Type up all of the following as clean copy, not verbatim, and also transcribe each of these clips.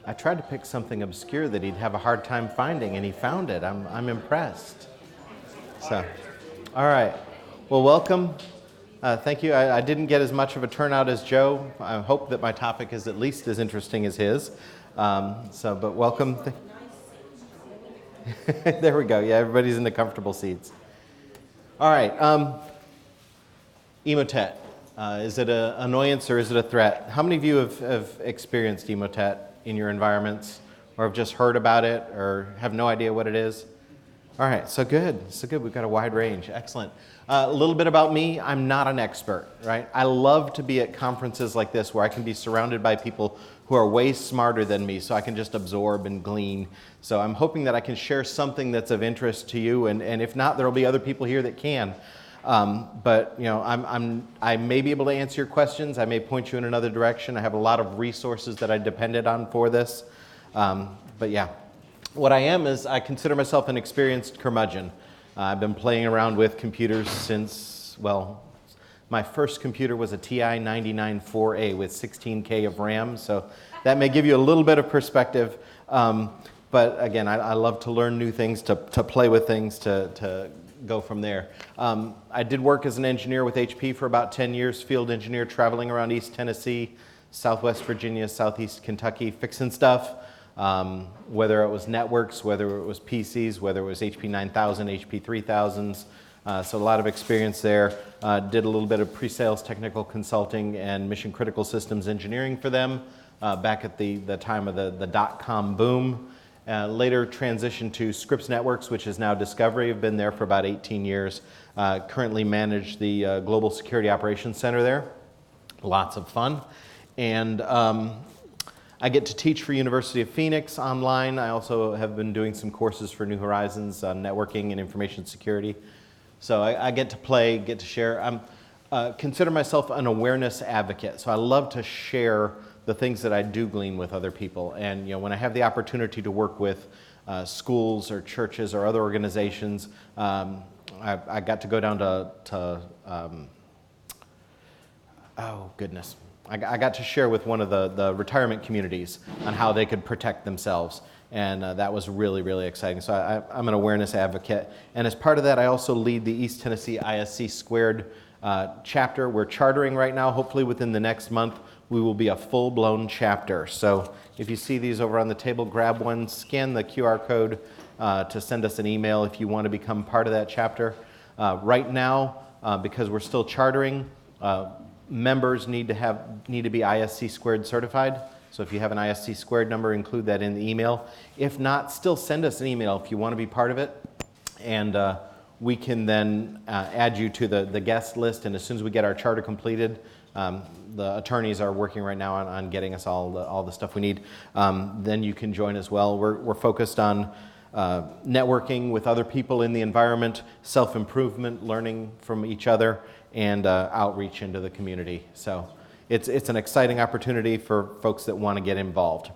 I tried to pick something obscure that he'd have a hard time finding, and he found it. I'm impressed. So, all right. Well, welcome. Thank you. I didn't get as much of a turnout as Joe. I hope that my topic is at least as interesting as his. But welcome. There we go. Yeah, everybody's in the comfortable seats. All right. Emotet. Is it an annoyance or is it a threat? How many of you have experienced Emotet in your environments, or have just heard about it, or have no idea what it is? All right, so good. So good. We've got a wide range. Excellent. A little bit about me. I'm not an expert, right? I love to be at conferences like this where I can be surrounded by people who are way smarter than me, so I can just absorb and glean. So I'm hoping that I can share something that's of interest to you, and if not, there will be other people here that can. But you know, I may be able to answer your questions. I may point you in another direction. I have a lot of resources that I depended on for this. But yeah, what I am is I consider myself an experienced curmudgeon. I've been playing around with computers since, well, my first computer was a TI 99-4A with 16K of RAM, so that may give you a little bit of perspective. But again, I love to learn new things, to play with things, to go from there. I did work as an engineer with HP for about 10 years, field engineer traveling around East Tennessee, Southwest Virginia, Southeast Kentucky, fixing stuff. Whether it was networks, whether it was PCs, whether it was HP 9000, HP 3000s. So a lot of experience there. Did a little bit of pre-sales technical consulting and mission critical systems engineering for them back at the time of the dot-com boom. Later transitioned to Scripps Networks, which is now Discovery. I've been there for about 18 years. Currently manage the Global Security Operations Center there. Lots of fun. And I get to teach for University of Phoenix online. I also have been doing some courses for New Horizons on networking and information security. So I get to play, get to share. I consider myself an awareness advocate. So I love to share the things that I do glean with other people. And you know, when I have the opportunity to work with schools or churches or other organizations, I got to go down to oh goodness. I got to share with one of the retirement communities on how they could protect themselves. And that was really, really exciting. So I'm an awareness advocate. And as part of that, I also lead the East Tennessee ISC Squared chapter. We're chartering right now. Hopefully within the next month, we will be a full-blown chapter. So if you see these over on the table, grab one, scan the QR code to send us an email if you want to become part of that chapter. Right now, because we're still chartering, members need to be ISC Squared certified. So if you have an ISC Squared number, include that in the email. If not, still send us an email if you want to be part of it. And we can then add you to the guest list. And as soon as we get our charter completed, the attorneys are working right now on getting us all the stuff we need. Then you can join as well. We're focused on networking with other people in the environment, self-improvement, learning from each other, and outreach into the community. So it's an exciting opportunity for folks that want to get involved.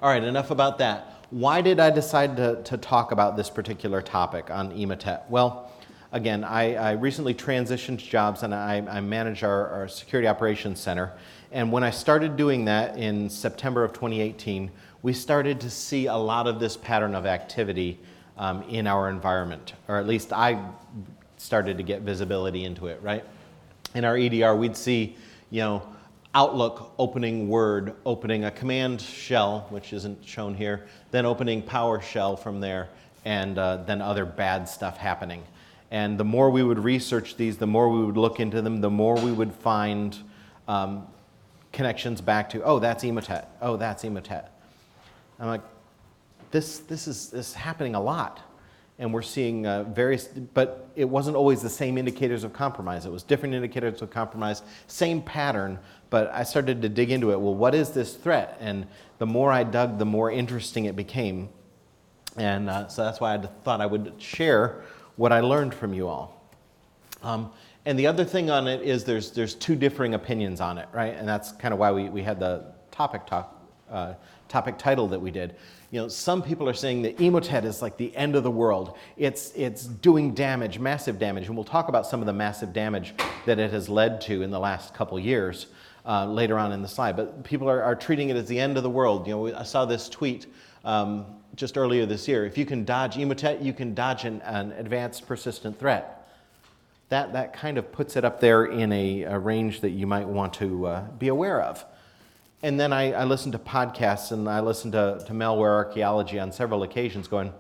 All right, enough about that. Why did I decide to talk about this particular topic on Emotet? Well, again, I recently transitioned jobs and I manage our Security Operations Center. And when I started doing that in September of 2018, we started to see a lot of this pattern of activity in our environment, or at least I started to get visibility into it, right? In our EDR, we'd see, you know, Outlook opening Word, opening a command shell, which isn't shown here, then opening PowerShell from there, and then other bad stuff happening. And the more we would research these, the more we would look into them, the more we would find connections back to, oh, that's Emotet. Oh, that's Emotet. I'm like, this is happening a lot. And we're seeing various, but it wasn't always the same indicators of compromise. It was different indicators of compromise, same pattern, but I started to dig into it. Well, what is this threat? And the more I dug, the more interesting it became. And so that's why I thought I would share what I learned from you all. And the other thing on it is there's two differing opinions on it, right? And that's kind of why we had the topic title that we did. You know, some people are saying that Emotet is like the end of the world. It's doing damage, massive damage, and we'll talk about some of the massive damage that it has led to in the last couple years. later on in the slide. But people are treating it as the end of the world. I saw this tweet just earlier this year. If you can dodge Emotet, you can dodge an advanced persistent threat. That kind of puts it up there in a range that you might want to be aware of. And then I listened to podcasts and I listened to malware archaeology on several occasions going,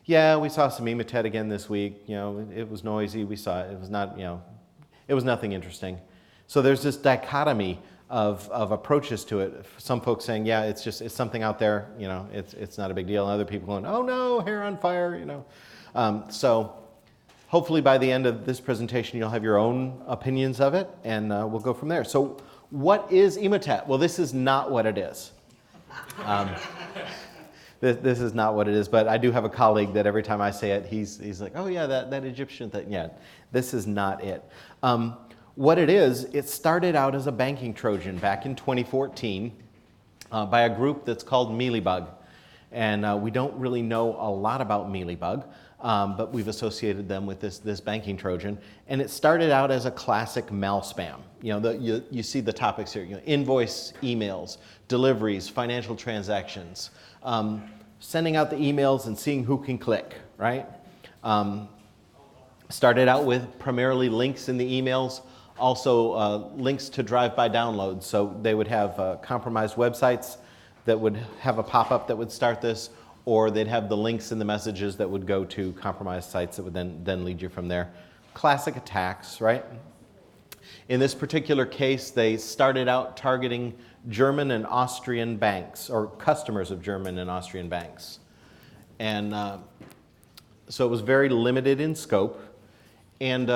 yeah, we saw some Emotet again this week. It was noisy. We saw it. It was not, it was nothing interesting. So there's this dichotomy of approaches to it. Some folks saying, yeah, it's something out there. It's not a big deal. And other people going, oh no, hair on fire. So hopefully by the end of this presentation, you'll have your own opinions of it, and we'll go from there. So what is Emotet? Well, this is not what it is. This is not what it is, but I do have a colleague that every time I say it, he's like, oh yeah, that Egyptian thing. Yeah, this is not it. What it is, it started out as a banking Trojan back in 2014 by a group that's called Mealybug. And we don't really know a lot about Mealybug, but we've associated them with this banking Trojan. And it started out as a classic mal spam. You see the topics here, invoice emails, deliveries, financial transactions, sending out the emails and seeing who can click, right? Started out with primarily links in the emails, also links to drive-by downloads. So they would have compromised websites that would have a pop-up that would start this, or they'd have the links in the messages that would go to compromised sites that would then lead you from there. Classic attacks, right? In this particular case, they started out targeting German and Austrian banks, or customers of German and Austrian banks. And so it was very limited in scope. And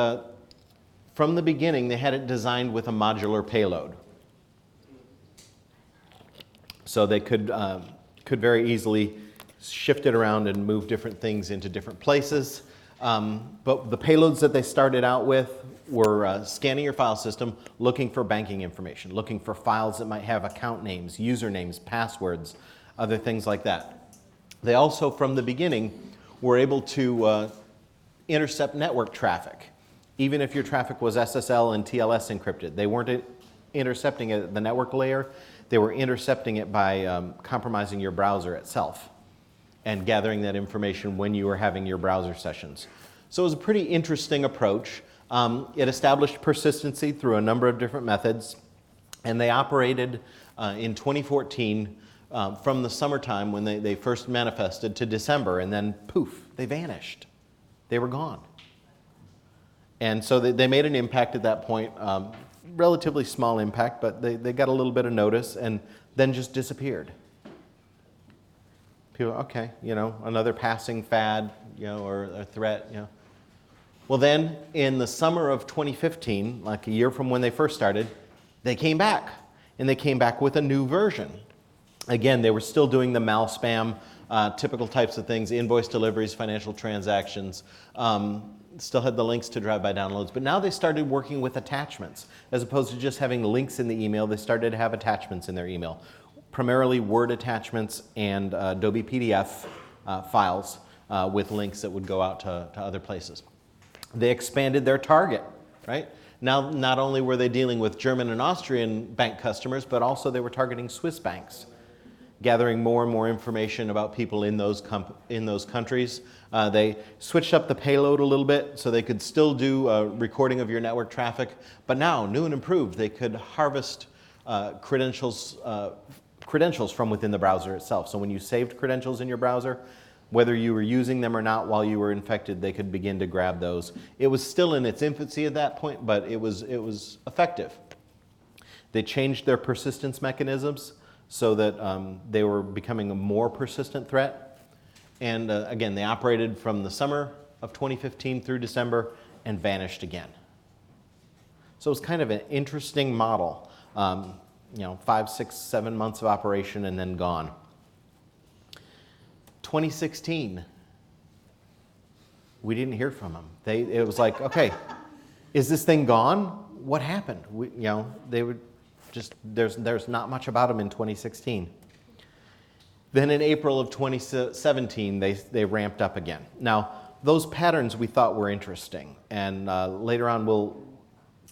from the beginning, they had it designed with a modular payload. So they could very easily shift it around and move different things into different places. But the payloads that they started out with were scanning your file system, looking for banking information, looking for files that might have account names, usernames, passwords, other things like that. They also, from the beginning, were able to intercept network traffic. Even if your traffic was SSL and TLS encrypted, they weren't intercepting it at the network layer. They were intercepting it by compromising your browser itself and gathering that information when you were having your browser sessions. So it was a pretty interesting approach. It established persistency through a number of different methods, and they operated in 2014 from the summertime when they first manifested to December, and then poof, they vanished. They were gone. And so they made an impact at that point, relatively small impact, but they got a little bit of notice and then just disappeared. People, okay, another passing fad, or a threat, Well then, in the summer of 2015, like a year from when they first started, they came back. And they came back with a new version. Again, they were still doing the mal spam, typical types of things, invoice deliveries, financial transactions, still had the links to drive-by downloads, but now they started working with attachments. As opposed to just having links in the email, they started to have attachments in their email. Primarily Word attachments and Adobe PDF files with links that would go out to other places. They expanded their target, right? Now, not only were they dealing with German and Austrian bank customers, but also they were targeting Swiss banks, gathering more and more information about people in those countries. They switched up the payload a little bit so they could still do recording of your network traffic, but now, new and improved, they could harvest credentials from within the browser itself. So when you saved credentials in your browser, whether you were using them or not while you were infected, they could begin to grab those. It was still in its infancy at that point, but it was effective. They changed their persistence mechanisms so that they were becoming a more persistent threat. And again, they operated from the summer of 2015 through December and vanished again. So it was kind of an interesting model. 5, 6, 7 months of operation and then gone. 2016, we didn't hear from them. It was like, okay, is this thing gone? What happened? They would just, there's not much about them in 2016. Then in April of 2017, they ramped up again. Now, those patterns we thought were interesting, and later on we'll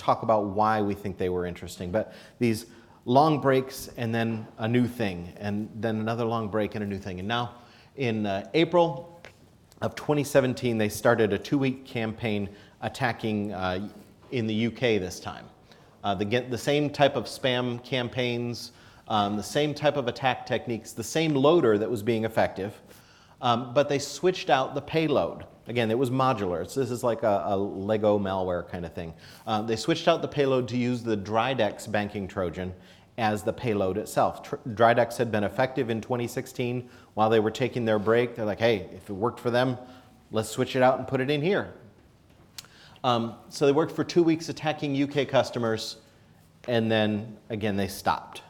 talk about why we think they were interesting. But these long breaks and then a new thing, and then another long break and a new thing. And now in April of 2017, they started a 2-week campaign attacking in the UK this time. The same type of spam campaigns, the same type of attack techniques, the same loader that was being effective, but they switched out the payload. Again, it was modular. So this is like a Lego malware kind of thing. They switched out the payload to use the Dridex banking Trojan as the payload itself. Dridex had been effective in 2016 while they were taking their break. They're like, hey, if it worked for them, let's switch it out and put it in here. So they worked for 2 weeks attacking UK customers, and then again they stopped.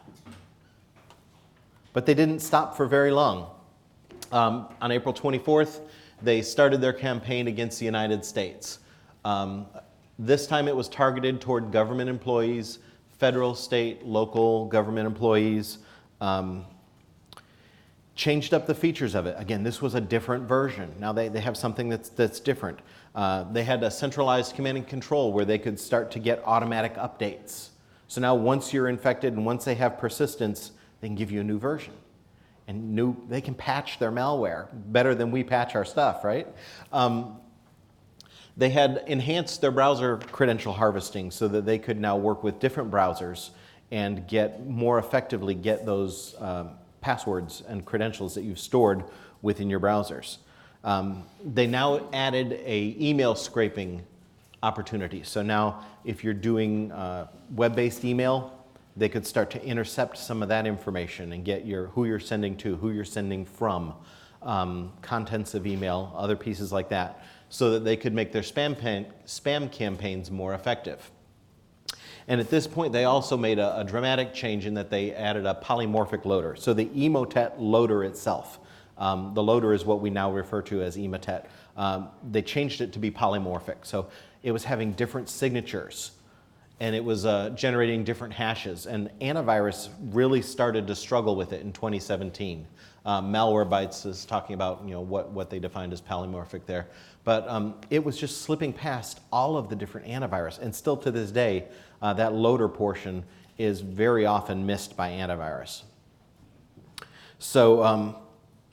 But they didn't stop for very long. On April 24th, they started their campaign against the United States. This time it was targeted toward government employees, federal, state, local government employees. Changed up the features of it. Again, this was a different version. Now they have something that's different. They had a centralized command and control where they could start to get automatic updates. So now once you're infected and once they have persistence, they can give you a new version. And they can patch their malware better than we patch our stuff, right? They had enhanced their browser credential harvesting so that they could now work with different browsers and more effectively get those passwords and credentials that you've stored within your browsers. They now added an email scraping opportunity. So now if you're doing web-based email, they could start to intercept some of that information and get who you're sending to, who you're sending from, contents of email, other pieces like that, so that they could make their spam campaigns more effective. And at this point, they also made a dramatic change in that they added a polymorphic loader. So the Emotet loader itself, the loader is what we now refer to as Emotet. They changed it to be polymorphic. So it was having different signatures, and it was generating different hashes. And antivirus really started to struggle with it in 2017. Malwarebytes is talking about what they defined as polymorphic there. But it was just slipping past all of the different antivirus. And still to this day, that loader portion is very often missed by antivirus. So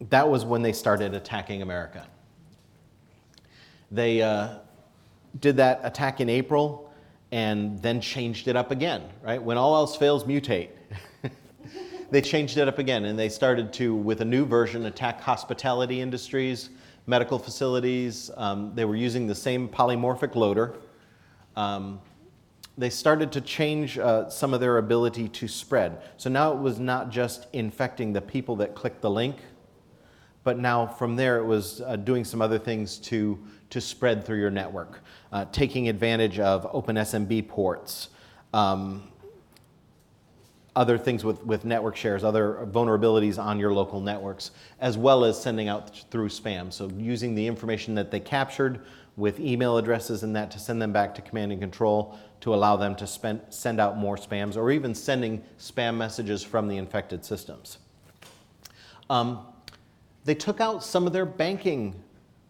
that was when they started attacking America. They did that attack in April and then changed it up again, right? When all else fails, mutate. They changed it up again, and they started to, with a new version, attack hospitality industries, medical facilities. They were using the same polymorphic loader. They started to change some of their ability to spread. So now it was not just infecting the people that clicked the link, but now from there it was doing some other things to spread through your network, taking advantage of open SMB ports, other things with network shares, other vulnerabilities on your local networks, as well as sending out through spam. So using the information that they captured with email addresses and that to send them back to command and control to allow them to send out more spams, or even sending spam messages from the infected systems. They took out some of their banking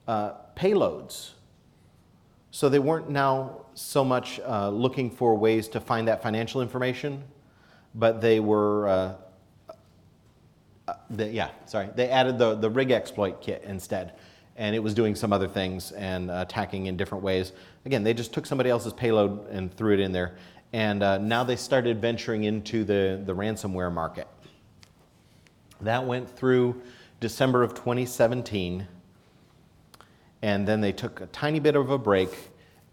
payloads. So they weren't now so much looking for ways to find that financial information, but they were, they added the rig exploit kit instead. And it was doing some other things and attacking in different ways. Again, they just took somebody else's payload and threw it in there. And now they started venturing into the ransomware market. That went through December of 2017. And then they took a tiny bit of a break,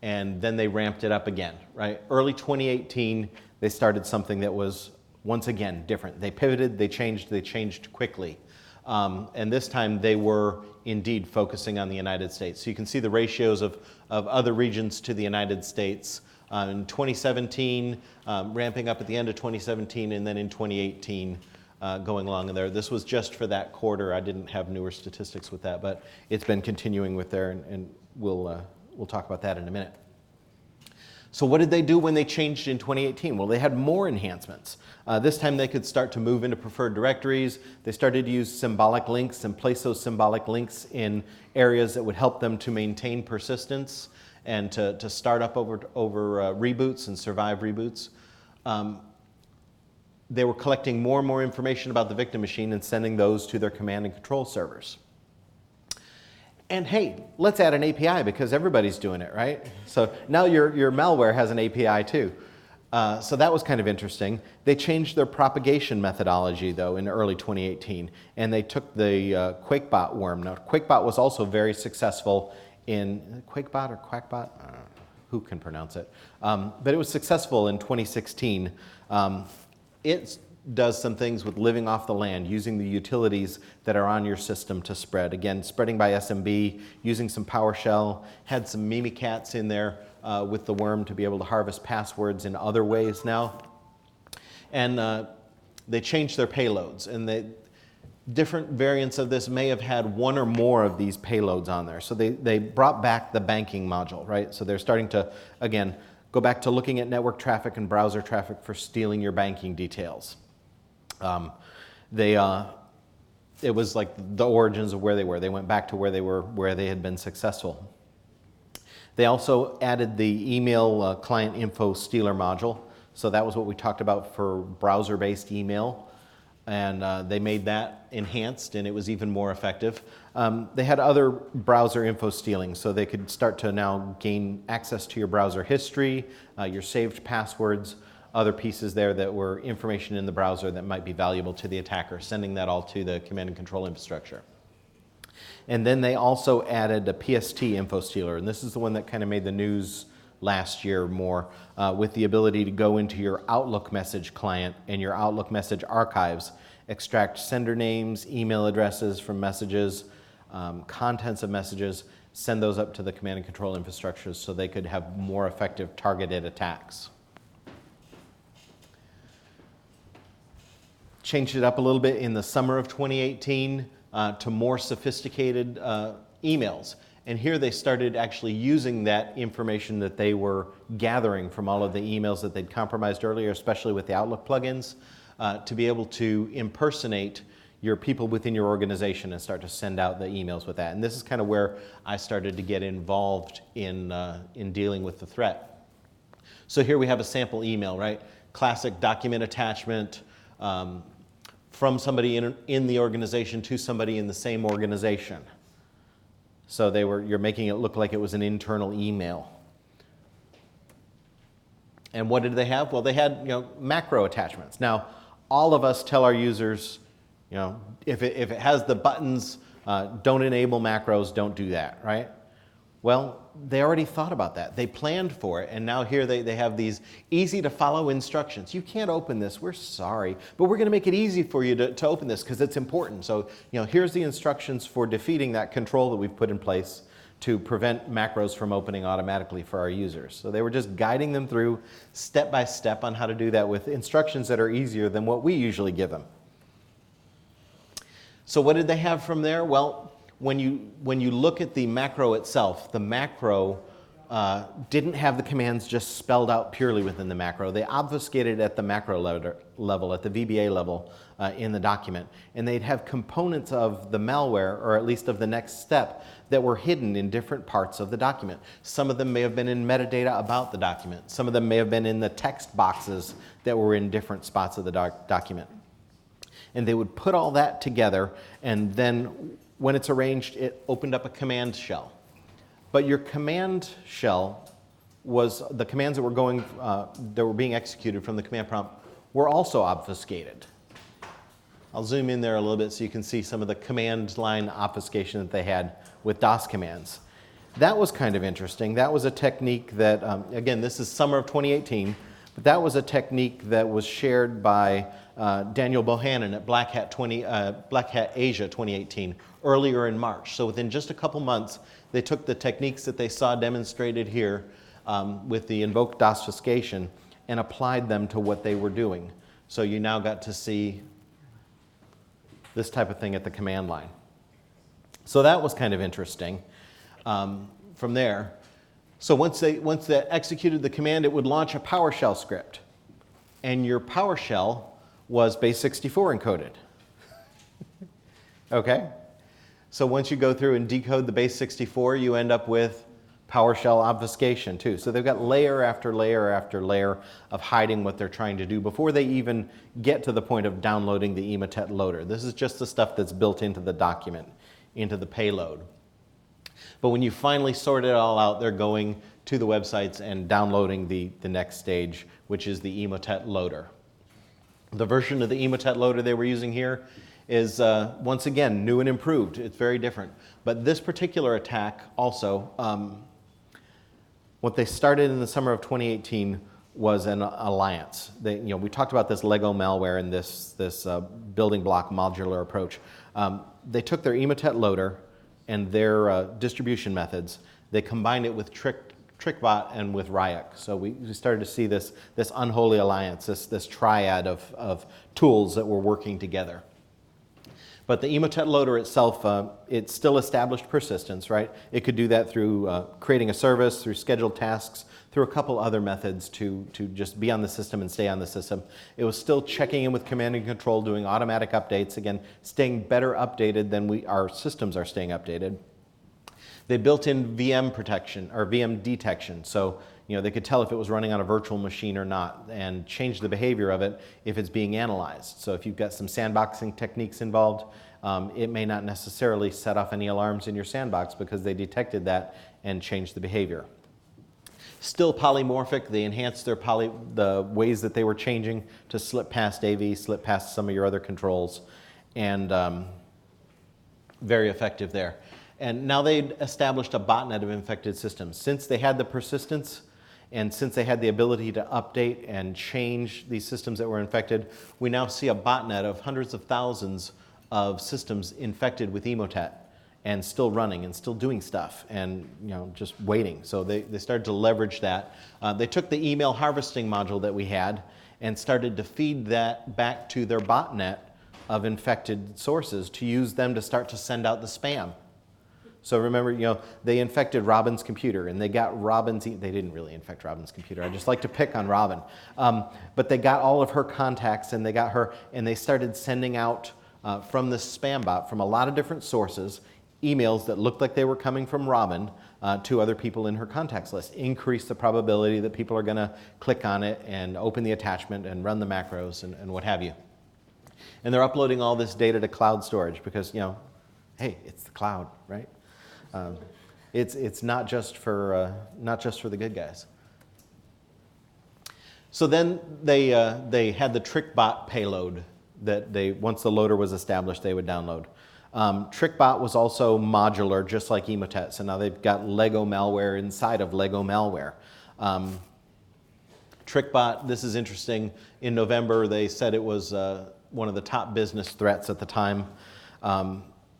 and then they ramped it up again, right? Early 2018, they started something that was, once again, different. They pivoted, they changed quickly. And this time they were indeed focusing on the United States. So you can see the ratios of other regions to the United States. In 2017, ramping up at the end of 2017, and then in 2018, going along in there. This was just for that quarter. I didn't have newer statistics with that, but it's been continuing with there, and we'll talk about that in a minute. So what did they do when they changed in 2018? Well, they had more enhancements. This time they could start to move into preferred directories. They started to use symbolic links and place those symbolic links in areas that would help them to maintain persistence and to start up over reboots and survive reboots. They were collecting more and more information about the victim machine and sending those to their command and control servers. And hey, let's add an API because everybody's doing it, right? So now your malware has an API too. So that was kind of interesting. They changed their propagation methodology though in early 2018, and they took the QuakeBot worm. Now QuakeBot was also very successful in QuakeBot or QuackBot? I don't know. Who can pronounce it? But it was successful in 2016. It does some things with living off the land, using the utilities that are on your system to spread. Again, spreading by SMB, using some PowerShell, had some Mimikatz in there with the worm to be able to harvest passwords in other ways now. And they changed their payloads, and different variants of this may have had one or more of these payloads on there. So they brought back the banking module, right? So they're starting to, again, go back to looking at network traffic and browser traffic for stealing your banking details. It was like the origins of where they were. They went back to where they were, where they had been successful. They also added the email client info stealer module. So that was what we talked about for browser-based email. And they made that enhanced, and it was even more effective. They had other browser info stealing, so they could start to now gain access to your browser history, your saved passwords, other pieces there that were information in the browser that might be valuable to the attacker, sending that all to the command and control infrastructure. And then they also added a Pst Info Stealer, and this is the one that kind of made the news last year more, with the ability to go into your Outlook message client and your Outlook message archives, extract sender names, email addresses from messages, contents of messages, send those up to the command and control infrastructures so they could have more effective targeted attacks. Changed it up a little bit in the summer of 2018 to more sophisticated emails. And here they started actually using that information that they were gathering from all of the emails that they'd compromised earlier, especially with the Outlook plugins, to be able to impersonate your people within your organization and start to send out the emails with that. And this is kind of where I started to get involved in dealing with the threat. So here we have a sample email, right? Classic document attachment from somebody in the organization to somebody in the same organization. So you're making it look like it was an internal email. And what did they have? Well, they had macro attachments. Now, all of us tell our users, if it has the buttons, don't enable macros, don't do that, right? Well, they already thought about that. They planned for it, and now here they have these easy to follow instructions. You can't open this, we're sorry, but we're gonna make it easy for you to open this because it's important. So, here's the instructions for defeating that control that we've put in place to prevent macros from opening automatically for our users. So they were just guiding them through step by step on how to do that with instructions that are easier than what we usually give them. So what did they have from there? Well, when you look at the macro itself, the macro didn't have the commands just spelled out purely within the macro. They obfuscated at the macro level, at the VBA level in the document. And they'd have components of the malware, or at least of the next step, that were hidden in different parts of the document. Some of them may have been in metadata about the document. Some of them may have been in the text boxes that were in different spots of the document. And they would put all that together, and then when it's arranged, it opened up a command shell. But your command shell was the commands that were being executed from the command prompt were also obfuscated. I'll zoom in there a little bit so you can see some of the command line obfuscation that they had with DOS commands. That was kind of interesting. That was a technique that, again, this is summer of 2018, but that was a technique that was shared by Daniel Bohannon at Black Hat Asia 2018 earlier in March. So within just a couple months, they took the techniques that they saw demonstrated here with the invoked obfuscation and applied them to what they were doing. So you now got to see this type of thing at the command line. So that was kind of interesting from there. So once they executed the command, it would launch a PowerShell script. And your PowerShell was base64 encoded. Okay? So once you go through and decode the base64, you end up with PowerShell obfuscation too. So they've got layer after layer after layer of hiding what they're trying to do before they even get to the point of downloading the Emotet loader. This is just the stuff that's built into the document, into the payload. But when you finally sort it all out, they're going to the websites and downloading the next stage, which is the Emotet loader. The version of the Emotet loader they were using here is, once again, new and improved. It's very different. But this particular attack also, what they started in the summer of 2018 was an alliance. We talked about this Lego malware and this building block modular approach. They took their Emotet loader and their distribution methods. They combined it with TrickBot and with Ryuk. So we started to see this unholy alliance, this triad of tools that were working together. But the Emotet loader itself, it still established persistence, right? It could do that through creating a service, through scheduled tasks, through a couple other methods to just be on the system and stay on the system. It was still checking in with command and control, doing automatic updates, again, staying better updated than our systems are staying updated. They built in VM protection, or VM detection, so they could tell if it was running on a virtual machine or not and change the behavior of it if it's being analyzed. So if you've got some sandboxing techniques involved, it may not necessarily set off any alarms in your sandbox because they detected that and changed the behavior. Still polymorphic, they enhanced the ways that they were changing to slip past AV, slip past some of your other controls, and very effective there. And now they'd established a botnet of infected systems. Since they had the persistence, and since they had the ability to update and change these systems that were infected, we now see a botnet of hundreds of thousands of systems infected with Emotet and still running and still doing stuff and just waiting. So they started to leverage that. They took the email harvesting module that we had and started to feed that back to their botnet of infected sources to use them to start to send out the spam. So remember, they infected Robin's computer, and they got Robin's. They didn't really infect Robin's computer. I just like to pick on Robin, but they got all of her contacts, and they got her, and they started sending out from this spam bot from a lot of different sources, emails that looked like they were coming from Robin to other people in her contacts list. Increase the probability that people are going to click on it and open the attachment and run the macros and what have you. And they're uploading all this data to cloud storage because hey, it's the cloud, right? It's not just for the good guys. So then they had the TrickBot payload that once the loader was established, they would download. TrickBot was also modular, just like Emotet. So now they've got Lego malware inside of Lego malware. TrickBot, this is interesting. In November, they said it was one of the top business threats at the time.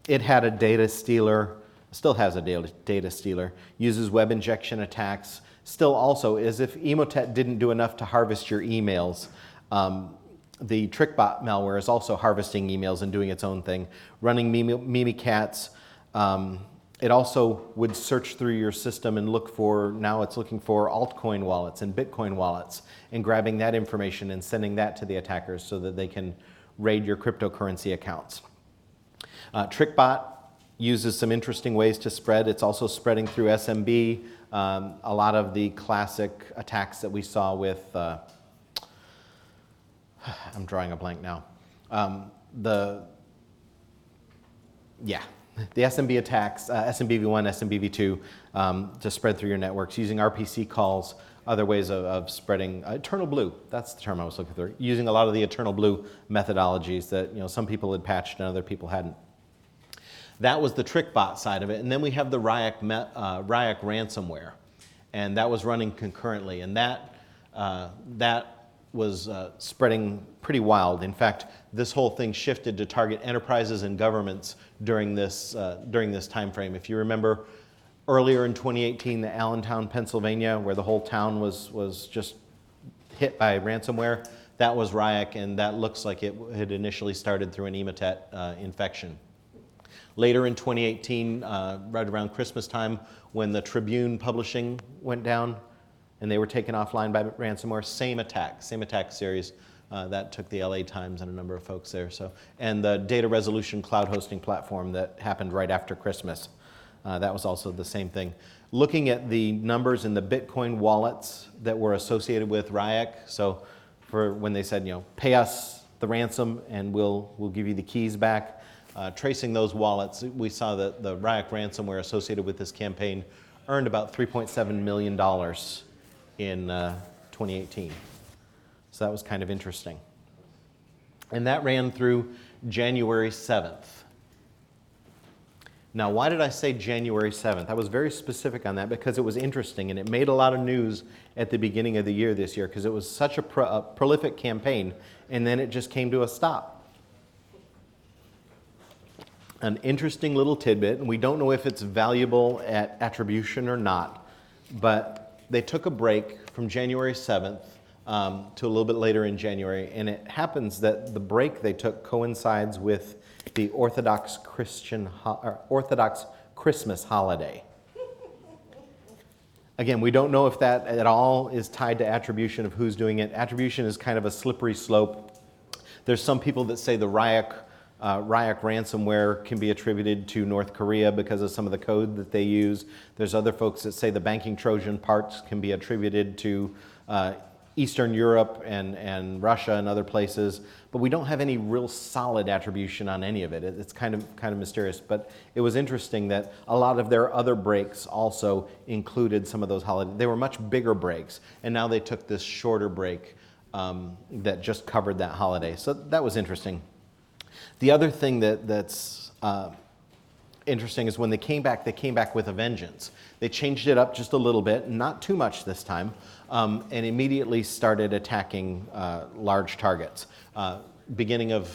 It had a data stealer. Still has a data stealer, uses web injection attacks, still also, as if Emotet didn't do enough to harvest your emails, the TrickBot malware is also harvesting emails and doing its own thing, running Mimikatz. It also would search through your system and now it's looking for altcoin wallets and Bitcoin wallets and grabbing that information and sending that to the attackers so that they can raid your cryptocurrency accounts. TrickBot uses some interesting ways to spread. It's also spreading through SMB. A lot of the classic attacks that we saw with, I'm drawing a blank now. The SMB attacks, SMBv1, SMBv2, to spread through your networks using RPC calls, other ways of spreading. Eternal Blue, that's the term I was looking for. Using a lot of the Eternal Blue methodologies that some people had patched and other people hadn't. That was the TrickBot side of it. And then we have the Ryuk ransomware. And that was running concurrently. And that was spreading pretty wild. In fact, this whole thing shifted to target enterprises and governments during this time frame. If you remember, earlier in 2018, the Allentown, Pennsylvania, where the whole town was just hit by ransomware, that was Ryuk, and that looks like it had initially started through an Emotet infection. Later in 2018, right around Christmas time, when the Tribune publishing went down and they were taken offline by ransomware, same attack series. That took the LA Times and a number of folks there. And the data resolution cloud hosting platform that happened right after Christmas. That was also the same thing. Looking at the numbers in the Bitcoin wallets that were associated with Ryuk, so for when they said, pay us the ransom and we'll give you the keys back, tracing those wallets, we saw that the Ryuk ransomware associated with this campaign earned about $3.7 million in 2018. So that was kind of interesting. And that ran through January 7th. Now, why did I say January 7th? I was very specific on that because it was interesting and it made a lot of news at the beginning of the year this year because it was such a prolific campaign, and then it just came to a stop. An interesting little tidbit, and we don't know if it's valuable at attribution or not, but they took a break from January 7th to a little bit later in January, and it happens that the break they took coincides with the Orthodox Christmas holiday. Again, we don't know if that at all is tied to attribution of who's doing it. Attribution is kind of a slippery slope. There's some people that say the Ryuk ransomware can be attributed to North Korea because of some of the code that they use. There's other folks that say the banking Trojan parts can be attributed to Eastern Europe and Russia and other places, but we don't have any real solid attribution on any of it. It's kind of mysterious, but it was interesting that a lot of their other breaks also included some of those holidays. They were much bigger breaks, and now they took this shorter break that just covered that holiday. So that was interesting. The other thing that's interesting is when they came back with a vengeance. They changed it up just a little bit, not too much this time, and immediately started attacking large targets. Beginning of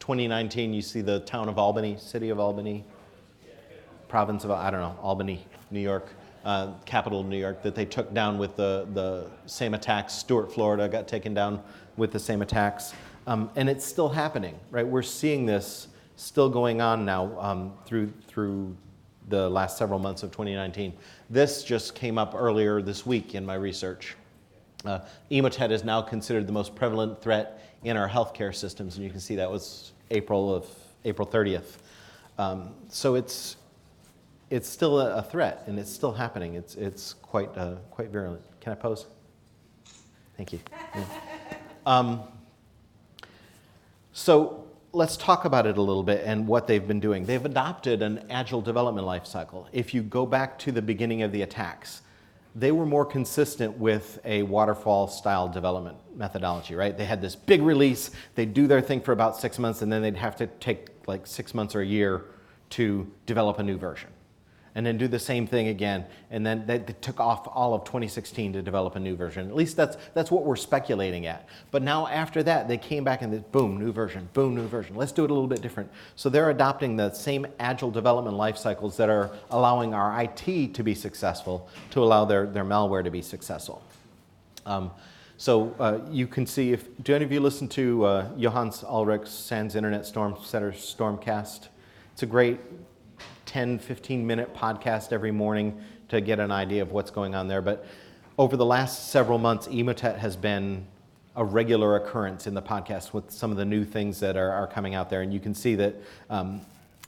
2019, you see the town of Albany, city of Albany, province of, Albany, New York, capital of New York, that they took down with the same attacks. Stuart, Florida got taken down with the same attacks. And it's still happening, right? We're seeing this still going on now through the last several months of 2019. This just came up earlier this week in my research. Emotet is now considered the most prevalent threat in our healthcare systems, and you can see that was April 30th. So it's still a threat, and it's still happening. It's quite virulent. Can I pose? Thank you. So let's talk about it a little bit and what they've been doing. They've adopted an agile development lifecycle. If you go back to the beginning of the attacks, they were more consistent with a waterfall style development methodology, right? They had this big release, they'd do their thing for about 6 months, and then they'd have to take like 6 months or a year to develop a new version. And then do the same thing again, and then they took off all of 2016 to develop a new version. At least that's what we're speculating at. But now after that, they came back and boom, new version, boom, new version. Let's do it a little bit different. So they're adopting the same agile development life cycles that are allowing our IT to be successful to allow their malware to be successful. So you can see, do any of you listen to Johannes Ulrich's SANS Internet Storm Center Stormcast? It's a great 10, 15-minute podcast every morning to get an idea of what's going on there. But over the last several months, Emotet has been a regular occurrence in the podcast with some of the new things that are coming out there. And you can see that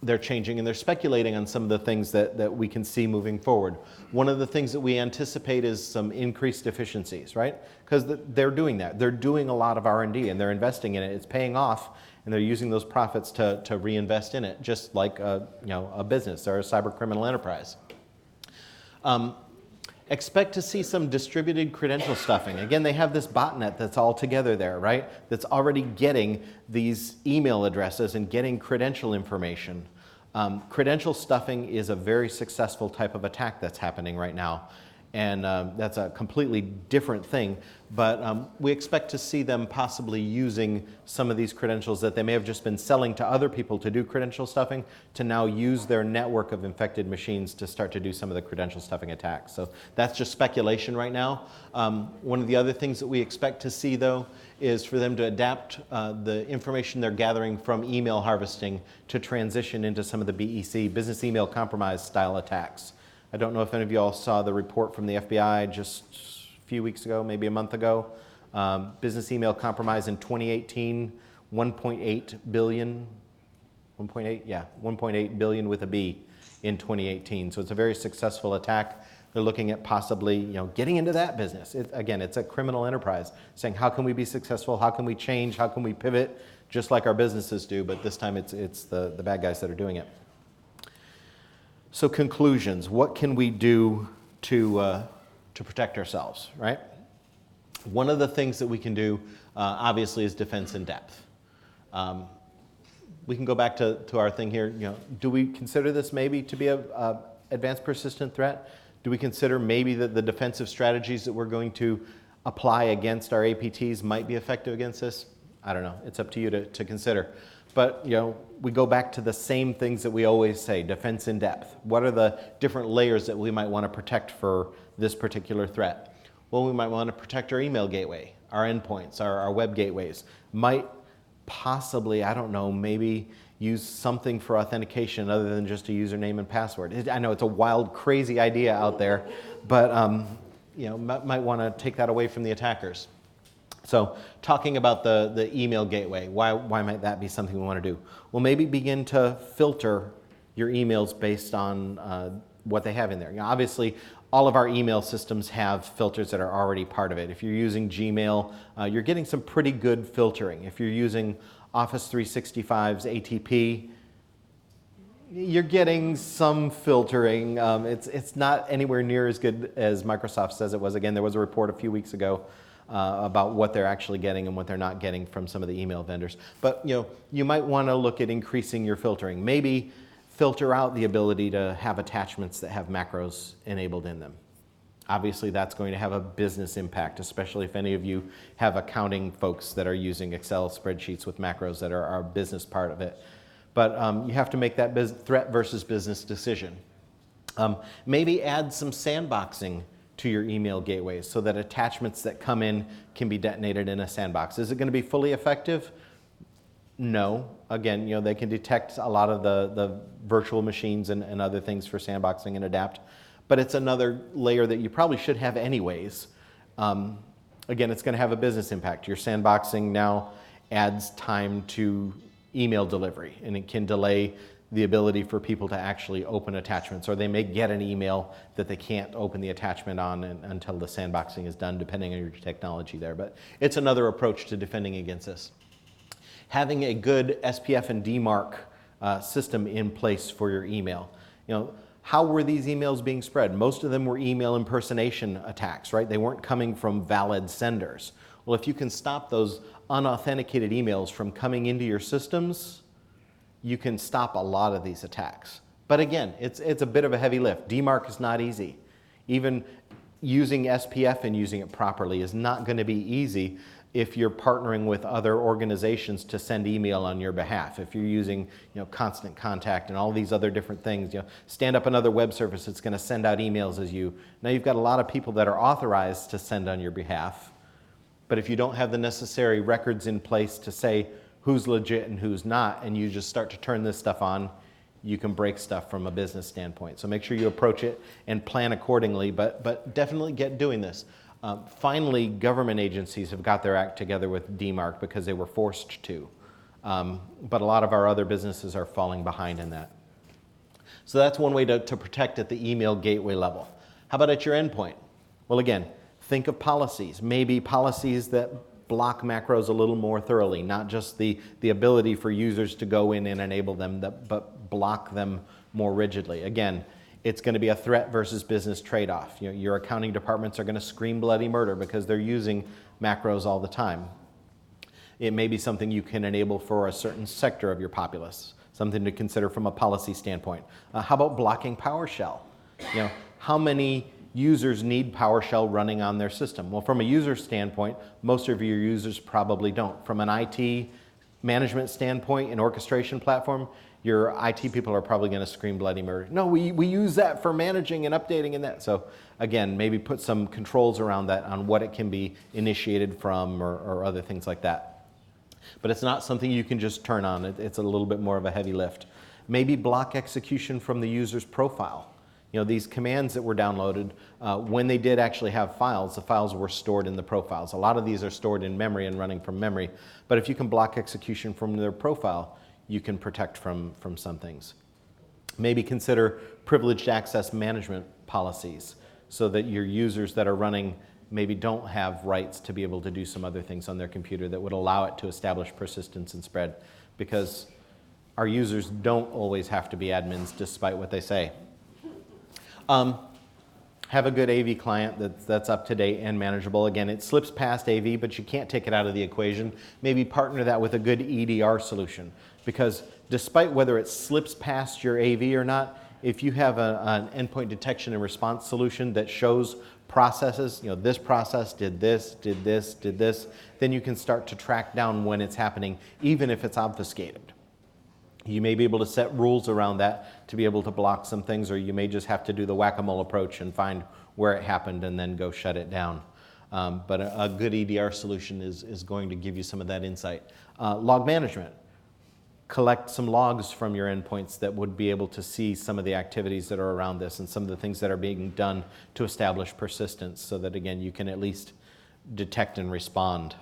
they're changing and they're speculating on some of the things that we can see moving forward. One of the things that we anticipate is some increased efficiencies, right? Because they're doing that. They're doing a lot of R&D and they're investing in it. It's paying off. And they're using those profits to reinvest in it, just like a business or a cyber criminal enterprise. Expect to see some distributed credential stuffing. Again, they have this botnet that's all together there, right? That's already getting these email addresses and getting credential information. Credential stuffing is a very successful type of attack that's happening right now. And that's a completely different thing. But we expect to see them possibly using some of these credentials that they may have just been selling to other people to do credential stuffing to now use their network of infected machines to start to do some of the credential stuffing attacks. So that's just speculation right now. One of the other things that we expect to see, though, is for them to adapt the information they're gathering from email harvesting to transition into some of the BEC, business email compromise style attacks. I don't know if any of you all saw the report from the FBI just a few weeks ago, maybe a month ago. Business email compromise in 2018, 1.8 billion, 1.8 billion with a B in 2018. So it's a very successful attack. They're looking at possibly, getting into that business. Again, it's a criminal enterprise, saying how can we be successful? How can we change? How can we pivot? Just like our businesses do, but this time it's the bad guys that are doing it. So conclusions, what can we do to protect ourselves, right? One of the things that we can do, obviously, is defense in depth. We can go back to our thing here. Do we consider this maybe to be a advanced persistent threat? Do we consider maybe that the defensive strategies that we're going to apply against our APTs might be effective against this? I don't know. It's up to you to consider. But we go back to the same things that we always say, defense in depth. What are the different layers that we might want to protect for this particular threat? Well, we might want to protect our email gateway, our endpoints, our web gateways. Might possibly, I don't know, maybe use something for authentication other than just a username and password. I know it's a wild, crazy idea out there, but might want to take that away from the attackers. So talking about the email gateway, why might that be something we want to do? Well, maybe begin to filter your emails based on what they have in there. Obviously, all of our email systems have filters that are already part of it. If you're using Gmail, you're getting some pretty good filtering. If you're using Office 365's ATP, you're getting some filtering. It's not anywhere near as good as Microsoft says it was. Again, there was a report a few weeks ago about what they're actually getting and what they're not getting from some of the email vendors. But you might want to look at increasing your filtering. Maybe filter out the ability to have attachments that have macros enabled in them. Obviously, that's going to have a business impact, especially if any of you have accounting folks that are using Excel spreadsheets with macros that are our business part of it. But you have to make that threat versus business decision. Maybe add some sandboxing to your email gateways so that attachments that come in can be detonated in a sandbox. Is it going to be fully effective? No. Again, they can detect a lot of the virtual machines and other things for sandboxing and adapt. But it's another layer that you probably should have anyways. Again, it's going to have a business impact. Your sandboxing now adds time to email delivery, and it can delay the ability for people to actually open attachments, or they may get an email that they can't open the attachment on until the sandboxing is done, depending on your technology there. But it's another approach to defending against this. Having a good SPF and DMARC system in place for your email. How were these emails being spread? Most of them were email impersonation attacks, right? They weren't coming from valid senders. Well, if you can stop those unauthenticated emails from coming into your systems, you can stop a lot of these attacks. But again, it's a bit of a heavy lift. DMARC is not easy. Even using SPF and using it properly is not going to be easy if you're partnering with other organizations to send email on your behalf. If you're using Constant Contact and all these other different things, stand up another web service that's going to send out emails as you. Now you've got a lot of people that are authorized to send on your behalf, but if you don't have the necessary records in place to say who's legit and who's not, and you just start to turn this stuff on, you can break stuff from a business standpoint. So make sure you approach it and plan accordingly, but definitely get doing this. Finally, government agencies have got their act together with DMARC because they were forced to. But a lot of our other businesses are falling behind in that. So that's one way to protect at the email gateway level. How about at your endpoint? Well, again, think of policies. Maybe policies that block macros a little more thoroughly, not just the ability for users to go in and enable them, but block them more rigidly. Again, it's going to be a threat versus business trade-off. Your accounting departments are going to scream bloody murder because they're using macros all the time. It may be something you can enable for a certain sector of your populace, something to consider from a policy standpoint. How about blocking PowerShell? How many users need PowerShell running on their system? Well, from a user standpoint, most of your users probably don't. From an IT management standpoint and orchestration platform, your IT people are probably going to scream bloody murder. No, we use that for managing and updating and that. So again, maybe put some controls around that on what it can be initiated from or other things like that. But it's not something you can just turn on. It's a little bit more of a heavy lift. Maybe block execution from the user's profile. These commands that were downloaded, when they did actually have files, the files were stored in the profiles. A lot of these are stored in memory and running from memory. But if you can block execution from their profile, you can protect from some things. Maybe consider privileged access management policies so that your users that are running maybe don't have rights to be able to do some other things on their computer that would allow it to establish persistence and spread, because our users don't always have to be admins despite what they say. Have a good AV client that's up to date and manageable. Again, it slips past AV, but you can't take it out of the equation. Maybe partner that with a good EDR solution, because despite whether it slips past your AV or not, if you have an endpoint detection and response solution that shows processes, this process did this, did this, did this, then you can start to track down when it's happening, even if it's obfuscated. You may be able to set rules around that to be able to block some things, or you may just have to do the whack-a-mole approach and find where it happened and then go shut it down. But a good EDR solution is going to give you some of that insight. Log management. Collect some logs from your endpoints that would be able to see some of the activities that are around this and some of the things that are being done to establish persistence so that, again, you can at least detect and respond.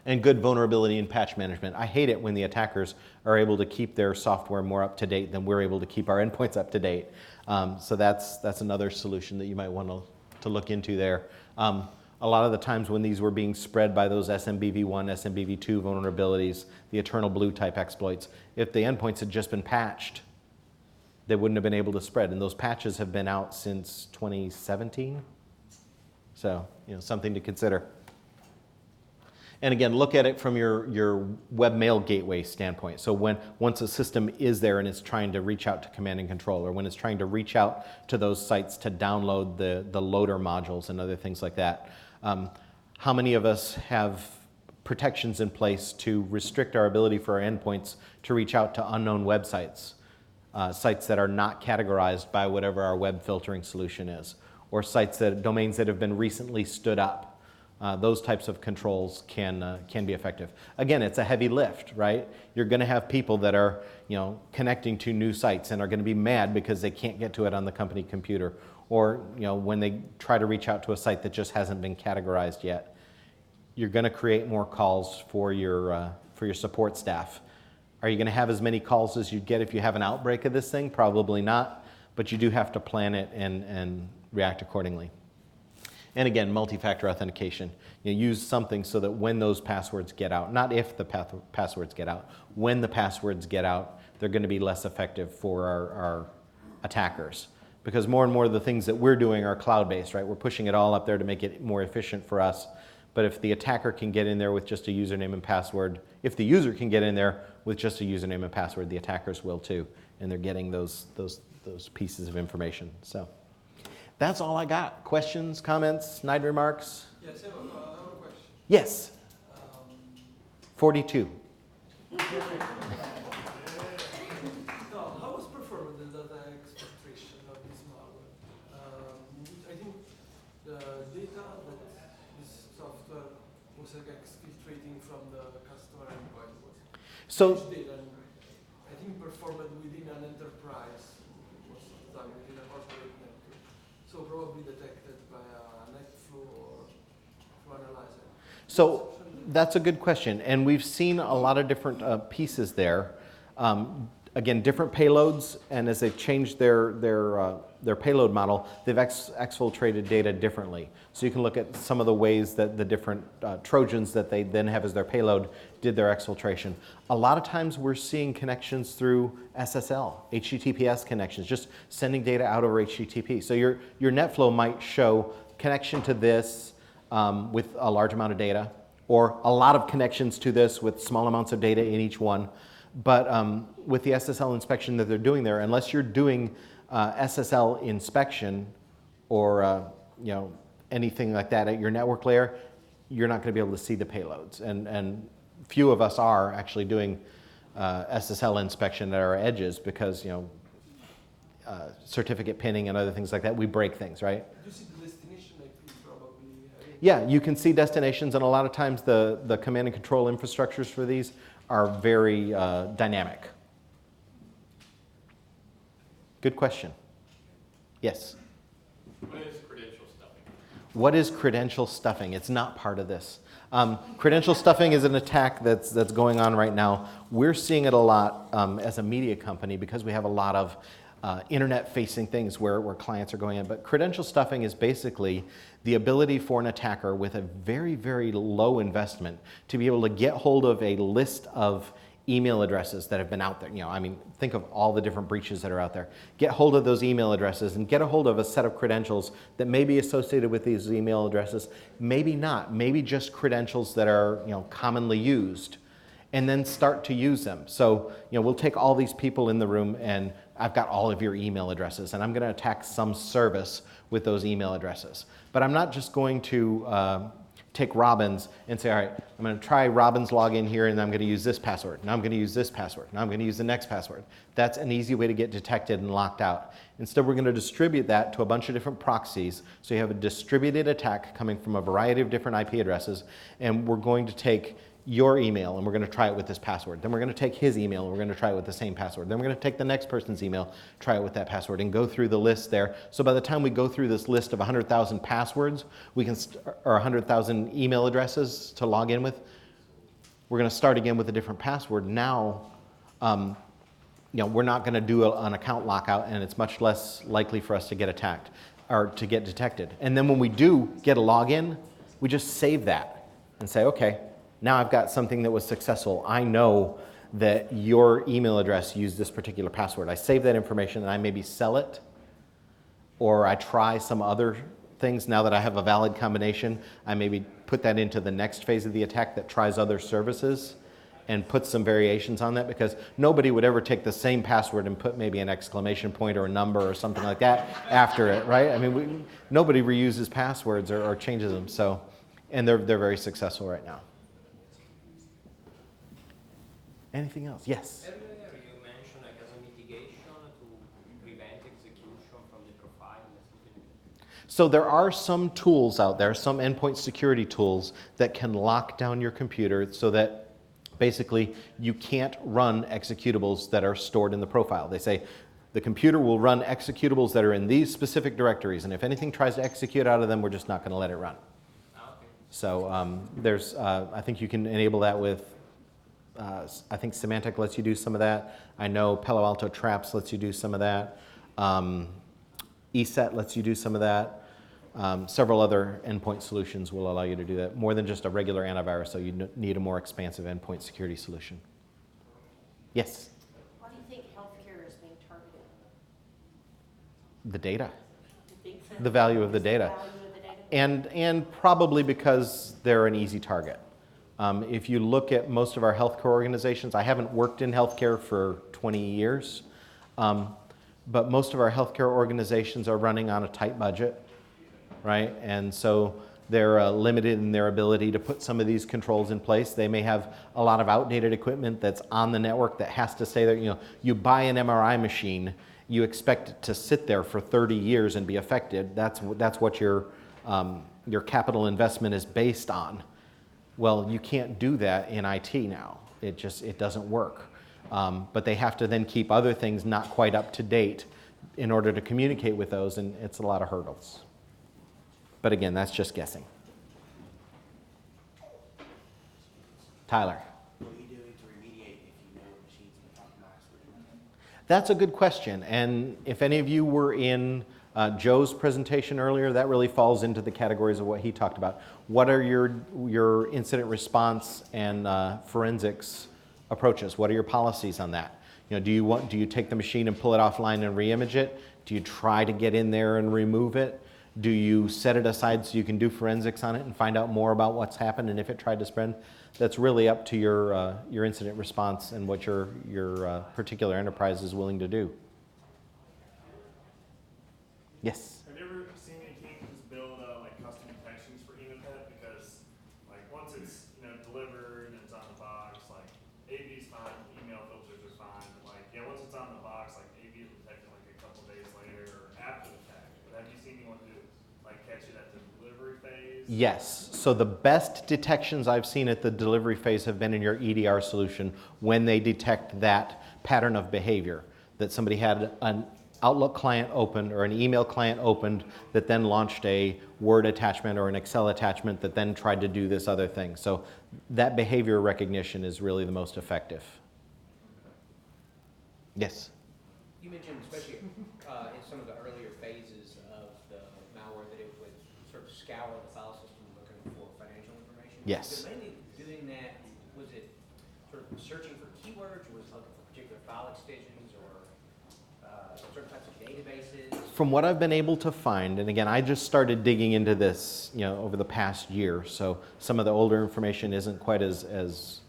And good vulnerability and patch management. I hate it when the attackers are able to keep their software more up to date than we're able to keep our endpoints up to date. So that's another solution that you might want to look into there. A lot of the times when these were being spread by those SMBV1, SMBV2 vulnerabilities, the eternal blue type exploits, if the endpoints had just been patched, they wouldn't have been able to spread. And those patches have been out since 2017. So, something to consider. And again, look at it from your webmail gateway standpoint. So once a system is there and it's trying to reach out to command and control, or when it's trying to reach out to those sites to download the loader modules and other things like that, how many of us have protections in place to restrict our ability for our endpoints to reach out to unknown websites, sites that are not categorized by whatever our web filtering solution is, or domains that have been recently stood up? Those types of controls can be effective. Again, it's a heavy lift, right? You're going to have people that are, connecting to new sites and are going to be mad because they can't get to it on the company computer, or when they try to reach out to a site that just hasn't been categorized yet. You're going to create more calls for your support staff. Are you going to have as many calls as you'd get if you have an outbreak of this thing? Probably not, but you do have to plan it and react accordingly. And again, multi-factor authentication. Use something so that when those passwords get out, not if the passwords get out, when the passwords get out, they're going to be less effective for our attackers. Because more and more of the things that we're doing are cloud-based, right? We're pushing it all up there to make it more efficient for us. But if the attacker can get in there with just a username and password, if the user can get in there with just a username and password, the attackers will too. And they're getting those pieces of information. So. That's all I got. Questions, comments, snide remarks? Yes, I have a question. Yes. 42. How was performed the data exfiltration of this malware? I think the data that this software was exfiltrating from the customer endpoint was huge data. I think performed within an enterprise. Was done within a corporate network. So probably detected by a NetFlow or flow analyzer. So that's a good question, and we've seen a lot of different pieces there. Again, different payloads, and as they've changed their payload model, they've exfiltrated data differently. So you can look at some of the ways that the different Trojans that they then have as their payload did their exfiltration. A lot of times we're seeing connections through SSL, HTTPS connections, just sending data out over HTTP. So your NetFlow might show connection to this with a large amount of data, or a lot of connections to this with small amounts of data in each one. But with the SSL inspection that they're doing there, unless you're doing SSL inspection or anything like that at your network layer, you're not going to be able to see the payloads. And few of us are actually doing SSL inspection at our edges because certificate pinning and other things like that, we break things, right? You see the destination, I think, probably. Yeah, you can see destinations, and a lot of times the command and control infrastructures for these are very dynamic. Good question. Yes? What is credential stuffing? What is credential stuffing? It's not part of this. Credential stuffing is an attack that's going on right now. We're seeing it a lot as a media company because we have a lot of internet-facing things where clients are going in. But credential stuffing is basically the ability for an attacker with a very, very low investment to be able to get hold of a list of email addresses that have been out there. I mean, think of all the different breaches that are out there. Get hold of those email addresses and get a hold of a set of credentials that may be associated with these email addresses, maybe not, maybe just credentials that are commonly used, and then start to use them. So we'll take all these people in the room and I've got all of your email addresses and I'm going to attack some service with those email addresses. But I'm not just going to take Robin's and say, all right, I'm going to try Robin's login here and I'm going to use this password. Now I'm going to use this password. Now I'm going to use the next password. That's an easy way to get detected and locked out. Instead, we're going to distribute that to a bunch of different proxies. So you have a distributed attack coming from a variety of different IP addresses, and we're going to take your email and we're going to try it with this password. Then we're going to take his email and we're going to try it with the same password. Then we're going to take the next person's email, try it with that password, and go through the list there. So by the time we go through this list of 100,000 passwords, or 100,000 email addresses to log in with, we're going to start again with a different password. Now, we're not going to do an account lockout, and it's much less likely for us to get attacked or to get detected. And then when we do get a login, we just save that and say, okay, now I've got something that was successful. I know that your email address used this particular password. I save that information and I maybe sell it, or I try some other things. Now that I have a valid combination, I maybe put that into the next phase of the attack that tries other services and put some variations on that, because nobody would ever take the same password and put maybe an exclamation point or a number or something like that after it, right? I mean, nobody reuses passwords or changes them. So, and they're very successful right now. Anything else? Yes? Earlier you mentioned as a mitigation to prevent execution from the profile. So there are some tools out there, some endpoint security tools that can lock down your computer so that basically you can't run executables that are stored in the profile. They say the computer will run executables that are in these specific directories, and if anything tries to execute out of them, we're just not going to let it run. Okay. So there's, I think you can enable that with I think Symantec lets you do some of that. I know Palo Alto Traps lets you do some of that. ESET lets you do some of that. Several other endpoint solutions will allow you to do that. More than just a regular antivirus, so you need a more expansive endpoint security solution. Yes? Why do you think healthcare is being targeted? The data. You think so? The value of the data. Value of the data? And probably because they're an easy target. If you look at most of our healthcare organizations, I haven't worked in healthcare for 20 years, but most of our healthcare organizations are running on a tight budget, right? And so they're limited in their ability to put some of these controls in place. They may have a lot of outdated equipment that's on the network that has to stay there. You buy an MRI machine, you expect it to sit there for 30 years and be affected. That's what your capital investment is based on. Well, you can't do that in IT now. It doesn't work. But they have to then keep other things not quite up to date in order to communicate with those, and it's a lot of hurdles. But again, that's just guessing. Tyler. What are you doing to remediate if you know a machine's been compromised? That's a good question. And if any of you were in Joe's presentation earlier, that really falls into the categories of what he talked about. What are your incident response and forensics approaches? What are your policies on that? Do you take the machine and pull it offline and re-image it? Do you try to get in there and remove it? Do you set it aside so you can do forensics on it and find out more about what's happened and if it tried to spread? That's really up to your incident response and what your particular enterprise is willing to do. Yes? Have you ever seen any teams build like custom detections for Emotet? Because like once it's delivered and it's on the box, like AV is fine, email filters are fine, but like once it's on the box, like AV is detected like a couple days later or after the fact. But have you seen anyone do like catch it at the delivery phase? Yes. So the best detections I've seen at the delivery phase have been in your EDR solution when they detect that pattern of behavior, that somebody had Outlook client opened or an email client opened that then launched a Word attachment or an Excel attachment that then tried to do this other thing. So that behavior recognition is really the most effective. Yes? You mentioned especially in some of the earlier phases of the malware that it would sort of scour the file system looking for financial information. Yes. Was it mainly doing that, was it sort of searching for keywords, or was it looking for particular file extensions or certain types of databases? From what I've been able to find, and again, I just started digging into this, over the past year, so some of the older information isn't quite as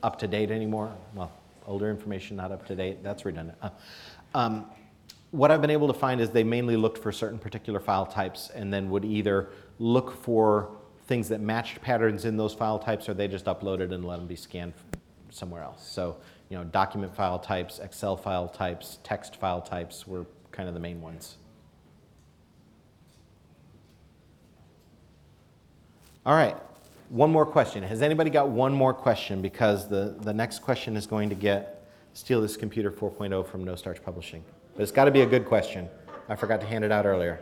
up to date anymore. Well, older information not up to date, that's redundant. What I've been able to find is they mainly looked for certain particular file types and then would either look for things that matched patterns in those file types, or they just uploaded and let them be scanned somewhere else. So, document file types, Excel file types, text file types were kind of the main ones. All right, one more question. Has anybody got one more question? Because the next question is going to Steal This Computer 4.0 from No Starch Publishing. But it's got to be a good question. I forgot to hand it out earlier.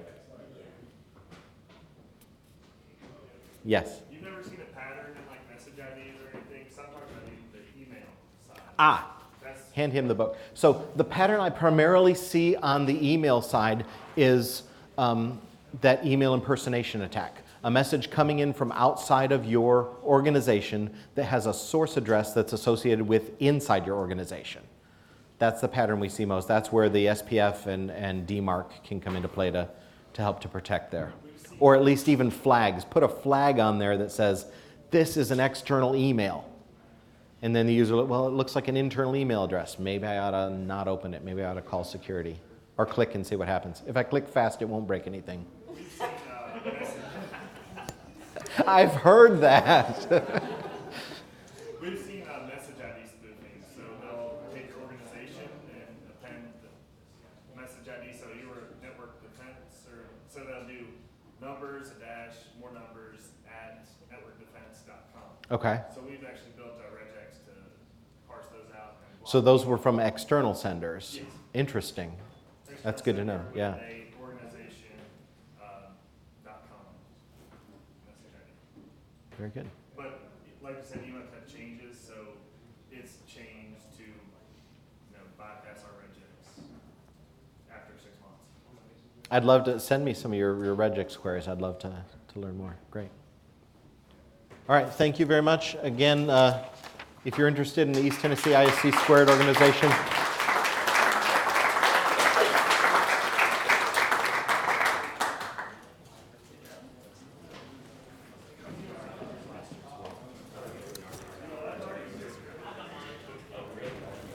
Yes? You've never seen a pattern in like message IDs or anything? Because I'm talking about the email side. That's Hand him the book. So the pattern I primarily see on the email side is that email impersonation attack. A message coming in from outside of your organization that has a source address that's associated with inside your organization. That's the pattern we see most. That's where the SPF and DMARC can come into play to help to protect there. Or at least even flags. Put a flag on there that says, this is an external email. And then the user, well, it looks like an internal email address. Maybe I ought to not open it. Maybe I ought to call security. Or click and see what happens. If I click fast, it won't break anything. we've seen I've heard that. we've seen message ID spoofing. So they'll take your organization and append the message ID. So you were network defense, or so they'll do numbers, a dash, more numbers at networkdefense.com. Okay. So we've actually built a regex to parse those out. And block So those were from external senders. Yes. Interesting. That's good to know, yeah. Organization.com message ID. Very good. But like I said, Emotet changes, so it's changed to bypass our regex after 6 months. I'd love to send me some of your regex queries. I'd love to learn more. Great. All right, thank you very much. Again, if you're interested in the East Tennessee ISC Squared organization,